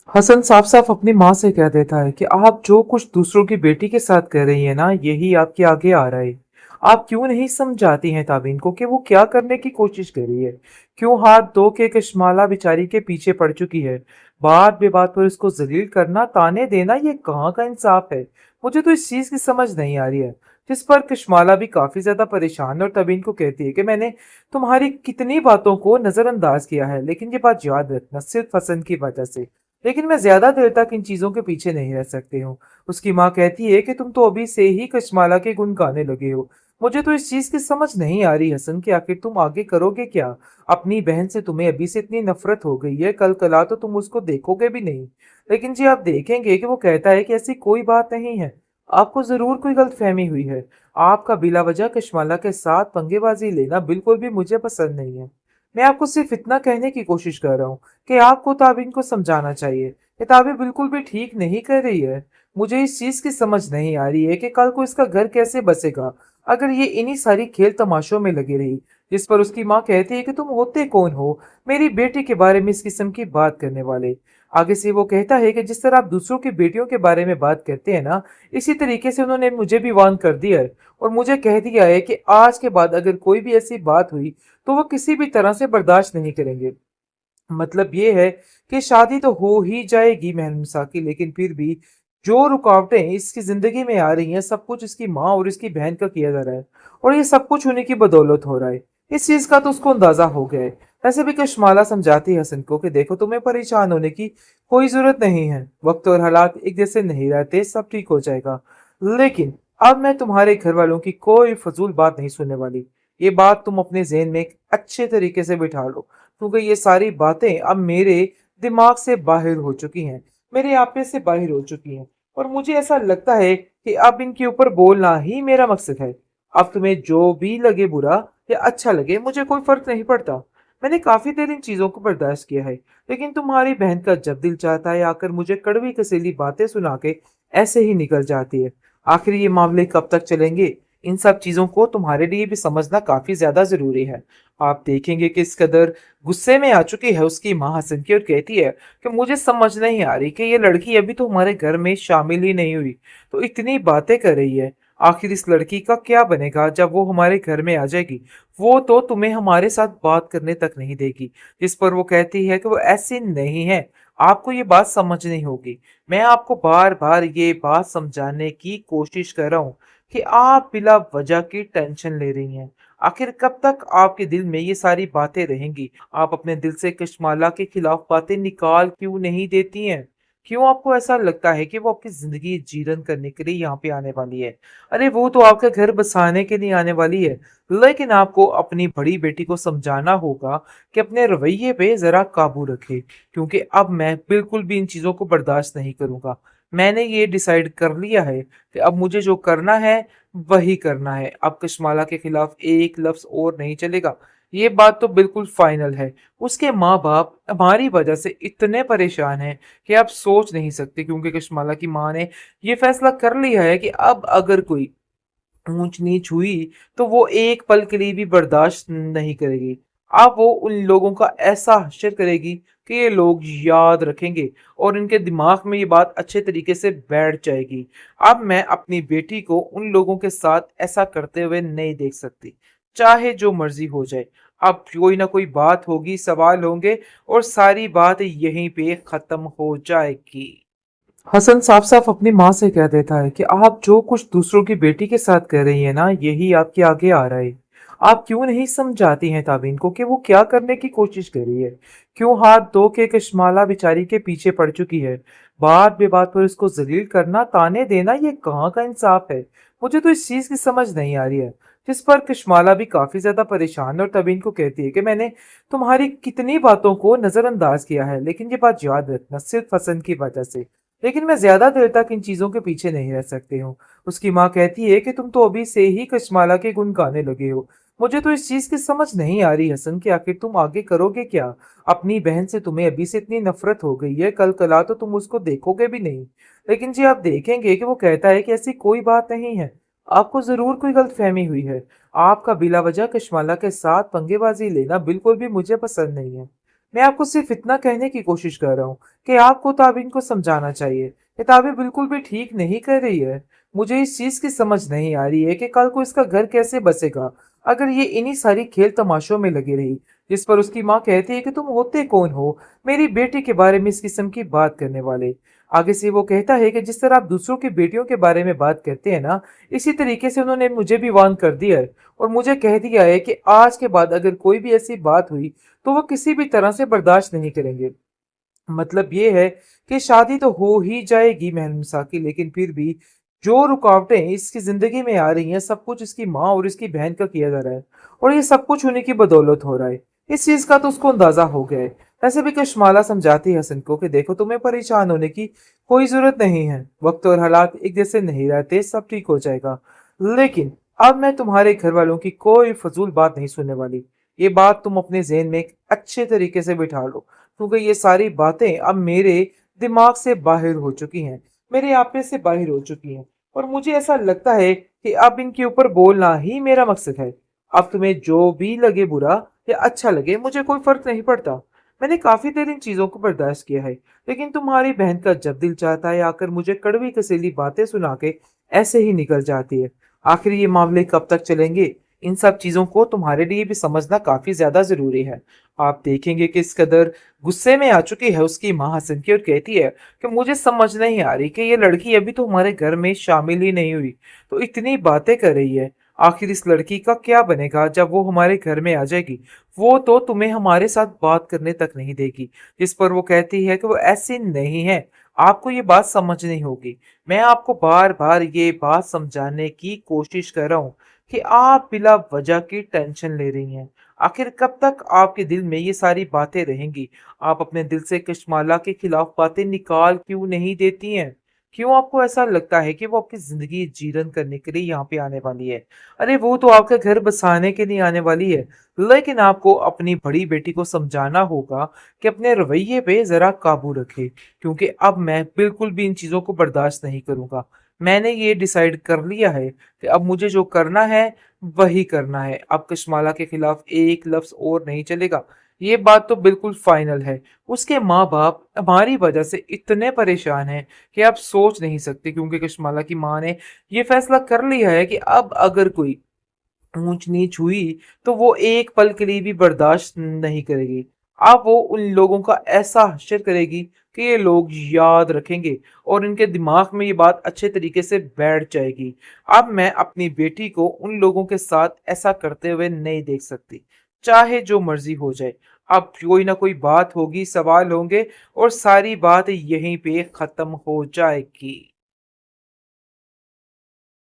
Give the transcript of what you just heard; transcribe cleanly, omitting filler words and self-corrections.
हसन साफ साफ अपनी माँ से कह देता है कि आप जो कुछ दूसरों की बेटी के साथ कर रही है ना, यही आपके आगे आ रहा है। आप क्यों नहीं समझाती हैं ताबीन को कि वो क्या करने की कोशिश कर रही है? क्यों हाथ धो के कशमाला बेचारी के पीछे पड़ चुकी है? बात बेबात पर उसको जलील करना, ताने देना, ये कहाँ का इंसाफ है? मुझे तो इस चीज की समझ नहीं आ रही है। जिस पर कशमाला भी काफी ज्यादा परेशान है और तबीन को कहती है कि मैंने तुम्हारी कितनी बातों को नजरअंदाज किया है, लेकिन ये बात याद रखना, सिर्फ हसन की वजह से। लेकिन मैं ज्यादा देर तक इन चीजों के पीछे नहीं रह सकती हूँ। उसकी माँ कहती है कि तुम तो अभी से ही कशमाला के गुण गाने लगे हो। मुझे तो इस चीज की समझ नहीं आ रही हसन कि आखिर तुम आगे करोगे क्या? अपनी बहन से तुम्हें अभी से इतनी नफरत हो गई है, कल कला तो तुम उसको देखोगे भी नहीं। लेकिन जी आप देखेंगे कि वो कहता है कि ऐसी कोई बात नहीं है। आपको जरूर कोई गलतफहमी हुई है। आपका बिला वजह कशमाला के साथ पंगेबाजी लेना बिल्कुल भी मुझे पसंद नहीं है। मैं आपको सिर्फ इतना कहने की कोशिश कर रहा हूँ कि आपको ताबिन को समझाना चाहिए। किताबें बिल्कुल भी ठीक नहीं कर रही है। मुझे इस चीज की समझ नहीं आ रही है कि कल को इसका घर कैसे बसेगा अगर ये इन्हीं सारी खेल तमाशों में लगी रही। जिस पर उसकी माँ कहती है कि तुम होते कौन हो मेरी बेटी के बारे में इस किस्म की बात करने वाले? आगे से वो कहता है कि जिस तरह आप दूसरों की बेटियों के बारे में बात करते हैं ना, इसी तरीके से उन्होंने मुझे भी वार्न कर दिया है। और मुझे कह दिया है कि आज के बाद अगर कोई भी ऐसी बात हुई तो वो किसी भी तरह से बर्दाश्त नहीं करेंगे। मतलब ये है कि शादी तो हो ही जाएगी मेहरुनिसा की, लेकिन फिर भी जो रुकावटें इसकी जिंदगी में आ रही हैं, सब कुछ इसकी माँ और इसकी बहन का किया जा रहा है। और ये सब कुछ उन्हीं की बदौलत हो रहा है। इस चीज का तो उसको अंदाजा हो गया है। वैसे भी कशमाला समझाती है हसन को कि देखो, तुम्हें परेशान होने की कोई जरूरत नहीं है। वक्त और हालात एक जैसे नहीं रहते, सब ठीक हो जाएगा। लेकिन अब मैं तुम्हारे घर वालों की कोई फजूल बात नहीं सुनने वाली। ये बात तुम अपने जहन में एक अच्छे तरीके से बिठा लो, क्योंकि ये सारी बातें अब मेरे दिमाग से बाहर हो चुकी हैं, मेरे आपे से बाहर हो चुकी हैं। और मुझे ऐसा लगता है कि अब इनके ऊपर बोलना ही मेरा मकसद है। अब तुम्हें जो भी लगे बुरा या अच्छा लगे, मुझे कोई फर्क नहीं पड़ता। मैंने काफी देर इन चीजों को बर्दाश्त किया है, लेकिन तुम्हारी बहन का जब दिल चाहता है आकर मुझे कड़वी कसेली बातें सुना के ऐसे ही निकल जाती है। आखिर ये मामले कब तक चलेंगे? इन सब चीजों को तुम्हारे लिए भी समझना काफी ज्यादा जरूरी है। आप देखेंगे कि इस कदर गुस्से में आ चुकी है उसकी माँ हसन की, और कहती है कि मुझे समझ नहीं आ रही कि ये लड़की अभी तो हमारे घर में शामिल ही नहीं हुई, तो इतनी बातें कर रही है। आखिर इस लड़की का क्या बनेगा जब वो हमारे घर में आ जाएगी? वो तो तुम्हें हमारे साथ बात करने तक नहीं देगी। जिस पर वो कहती है कि वो ऐसी नहीं है, आपको ये बात समझनी होगी। मैं आपको बार बार ये बात समझाने की कोशिश कर रहा हूँ कि आप बिला वजह की टेंशन ले रही हैं। आखिर कब तक आपके दिल में ये सारी बातें रहेंगी? आप अपने दिल से कशमाला के खिलाफ बातें निकाल क्यों नहीं देती हैं? क्यों आपको ऐसा लगता है कि वो आपकी जिंदगी जीरन करने के लिए यहाँ पे आने वाली है? अरे वो तो आपका घर बसाने के लिए आने वाली है। लेकिन आपको अपनी बड़ी बेटी को समझाना होगा कि अपने रवैये पे जरा काबू रखे, क्योंकि अब मैं बिल्कुल भी इन चीजों को बर्दाश्त नहीं करूंगा। मैंने ये डिसाइड कर लिया है कि अब मुझे जो करना है वही करना है। अब कशमाला के खिलाफ एक लफ्ज और नहीं चलेगा। ये बात तो बिल्कुल फाइनल है। उसके माँ बाप हमारी वजह से इतने परेशान हैं कि आप सोच नहीं सकते, क्योंकि कशमाला की माँ ने ये फैसला कर लिया है कि अब अगर कोई ऊंच नीच हुई तो वो एक पल के लिए भी बर्दाश्त नहीं करेगी। अब वो उन लोगों का ऐसा हश्र करेगी कि ये लोग याद रखेंगे और इनके दिमाग में ये बात अच्छे तरीके से बैठ जाएगी। अब मैं अपनी बेटी को उन लोगों के साथ ऐसा करते हुए नहीं देख सकती, चाहे जो मर्जी हो जाए। अब कोई ना कोई बात होगी, सवाल होंगे, और सारी बात यहीं पे खत्म हो जाएगी। हसन साफ साफ अपनी माँ से कह देता है कि आप जो कुछ दूसरों की बेटी के साथ कर रही है ना, यही आपके आगे आ रहा है। आप क्यों नहीं समझाती हैं ताबीन को कि वो क्या करने की कोशिश कर रही है? क्यों हाथ धो के कशमाला बेचारी के पीछे पड़ चुकी है? बात बेबात पर उसको जलील करना, ताने देना, ये कहाँ का इंसाफ है? मुझे तो इस चीज की समझ नहीं आ रही है। जिस पर कशमाला भी काफी ज्यादा परेशान है और तबीन को कहती है कि मैंने तुम्हारी कितनी बातों को नजरअंदाज किया है, लेकिन ये बात याद रखना, सिर्फ हसन की वजह से। लेकिन मैं ज्यादा देर तक इन चीजों के पीछे नहीं रह सकती हूँ। उसकी माँ कहती है कि तुम तो अभी से ही कशमाला के गुण गाने लगे हो। मुझे तो इस चीज की समझ नहीं आ रही हसन कि आखिर तुम आगे करोगे क्या? अपनी बहन से तुम्हें अभी से इतनी नफरत हो गई है, कल कला तो तुम उसको देखोगे भी नहीं। लेकिन जी आप देखेंगे कि वो कहता है कि ऐसी कोई बात नहीं है। आपको जरूर कोई गलतफहमी हुई है। आपका बिला वजह कशमाला के साथ पंगेबाजी लेना बिल्कुल भी मुझे पसंद नहीं है। मैं आपको सिर्फ इतना कहने की कोशिश कर रहा हूँ कि आपको ताबिन को समझाना चाहिए। ये ताबीन बिल्कुल भी ठीक नहीं कर रही है। मुझे इस चीज की समझ नहीं आ रही है कि कल को इसका घर कैसे बसेगा अगर ये इन्हीं सारी खेल तमाशों में लगी रही। जिस पर उसकी माँ कहती है कि तुम होते कौन हो मेरी बेटी के बारे में इस किस्म की बात करने वाले। आगे से वो कहता है कि जिस तरह आप दूसरों की बेटियों के बारे में बात करते हैं ना, इसी तरीके से उन्होंने मुझे भी वार्न कर दिया है और मुझे कह दिया है कि आज के बाद अगर कोई भी ऐसी बात हुई तो वो किसी भी तरह से बर्दाश्त नहीं करेंगे। मतलब ये है कि शादी तो हो ही जाएगी मेहरुनिसा की, लेकिन फिर भी जो रुकावटें इसकी जिंदगी में आ रही हैं सब कुछ इसकी माँ और इसकी बहन का किया जा रहा है और ये सब कुछ उन्हीं की बदौलत हो रहा है। इस चीज का तो उसको अंदाजा हो गया है। वैसे भी कशमाला समझाती है हसन को कि देखो तुम्हें परेशान होने की कोई जरूरत नहीं है, वक्त और हालात एक जैसे नहीं रहते, सब ठीक हो जाएगा। लेकिन अब मैं तुम्हारे घर वालों की कोई फजूल बात नहीं सुनने वाली। ये बात तुम अपने जहन में एक अच्छे तरीके से बिठा लो, क्योंकि ये सारी बातें अब मेरे दिमाग से बाहर हो चुकी हैं, मेरे आपे से बाहर हो चुकी हैं और मुझे ऐसा लगता है कि अब इनके ऊपर बोलना ही मेरा मकसद है। अब तुम्हें जो भी लगे बुरा या अच्छा लगे मुझे कोई फर्क नहीं पड़ता। मैंने काफी देर इन चीजों को बर्दाश्त किया है, लेकिन तुम्हारी बहन का जब दिल चाहता है आकर मुझे कड़वी कसीली बातें सुना के ऐसे ही निकल जाती है। आखिर ये मामले कब तक चलेंगे? इन सब चीजों को तुम्हारे लिए भी समझना काफी ज्यादा जरूरी है। आप देखेंगे कि इस कदर गुस्से में आ चुकी है उसकी माँ हसन की और कहती है कि मुझे समझ नहीं आ रही कि ये लड़की अभी तो हमारे घर में शामिल ही नहीं हुई तो इतनी बातें कर रही है। आखिर इस लड़की का क्या बनेगा जब वो हमारे घर में आ जाएगी? वो तो तुम्हें हमारे साथ बात करने तक नहीं देगी। जिस पर वो कहती है कि वो ऐसी नहीं है, आपको ये बात समझनी होगी। मैं आपको बार बार ये बात समझाने की कोशिश कर रहा हूँ कि आप बिला वजह की टेंशन ले रही हैं। आखिर कब तक आपके दिल में ये सारी बातें रहेंगी? आप अपने दिल से कशमाला के खिलाफ बातें निकाल क्यों नहीं देती हैं? क्यों आपको ऐसा लगता है कि वो आपकी जिंदगी जीरन करने के लिए यहाँ पे आने वाली है? अरे वो तो आपका घर बसाने के लिए आने वाली है। लेकिन आपको अपनी बड़ी बेटी को समझाना होगा कि अपने रवैये पे जरा काबू रखे, क्योंकि अब मैं बिल्कुल भी इन चीजों को बर्दाश्त नहीं करूंगा। मैंने ये डिसाइड कर लिया है कि अब मुझे जो करना है वही करना है। अब कशमाला के खिलाफ एक लफ्ज और नहीं चलेगा। ये बात तो बिल्कुल फाइनल है। उसके माँ बाप हमारी वजह से इतने परेशान हैं कि आप सोच नहीं सकते, क्योंकि कशमाला की माँ ने ये फैसला कर लिया है कि अब अगर कोई ऊंच नीच हुई तो वो एक पल के लिए भी बर्दाश्त नहीं करेगी। अब वो उन लोगों का ऐसा हश्र करेगी कि ये लोग याद रखेंगे और इनके दिमाग में ये बात अच्छे तरीके से बैठ जाएगी। अब मैं अपनी बेटी को उन लोगों के साथ ऐसा करते हुए नहीं देख सकती, चाहे जो मर्जी हो जाए। अब कोई ना कोई बात होगी, सवाल होंगे और सारी बात यहीं पे खत्म हो जाएगी।